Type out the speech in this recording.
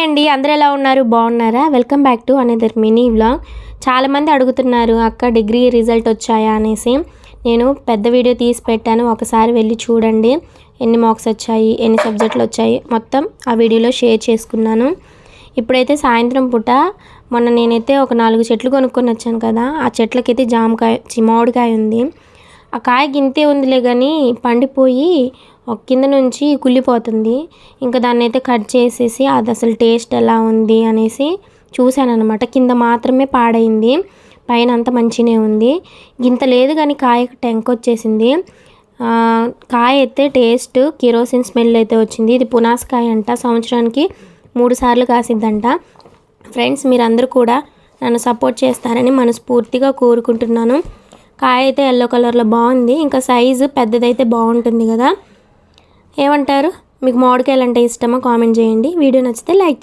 అండి అందరూ ఎలా ఉన్నారు బాగున్నారా welcome back to another mini vlog చాలా మంది అడుగుతున్నారు అక్క డిగ్రీ రిజల్ట్ వచ్చాయా అనేసి నేను పెద్ద వీడియో తీసి పెట్టాను ఒకసారి వెళ్ళి చూడండి ఎన్ని మార్క్స్ వచ్చాయి ఎన్ని సబ్జెక్టులు వచ్చాయి మొత్తం ఆ వీడియోలో షేర్ చేసుకున్నాను ఇప్పుడైతే సాయంత్రం పూట మొన్న నేనైతే ఒక 4 చెట్లు కొనుక్కొని వచ్చాను కదా ఆ చెట్లకైతే జామకాయ మామిడికాయ ఉంది ఆ కాయ గింతే ఉందిలే కానీ పండిపోయి ఒక కింద నుంచి కుళ్ళిపోతుంది ఇంకా దాన్ని అయితే కట్ చేసేసి అది అసలు టేస్ట్ ఎలా ఉంది అనేసి చూశానన్నమాట కింద మాత్రమే పాడైంది పైన అంతా మంచినే ఉంది గింత లేదు కానీ కాయ టెంక వచ్చేసింది కాయ అయితే టేస్ట్ కిరోసిన్ స్మెల్ అయితే వచ్చింది ఇది పునాసకాయ అంట సంవత్సరానికి 3 సార్లు కాసిద్దంట ఫ్రెండ్స్ మీరందరూ కూడా నన్ను సపోర్ట్ చేస్తారని మనస్ఫూర్తిగా కోరుకుంటున్నాను కాయ అయితే ఎల్లో కలర్లో బాగుంది ఇంకా సైజు పెద్దదైతే బాగుంటుంది కదా ఏమంటారు మీకు మామిడికాయలు అంటే ఇష్టమా కామెంట్ చేయండి వీడియో నచ్చితే లైక్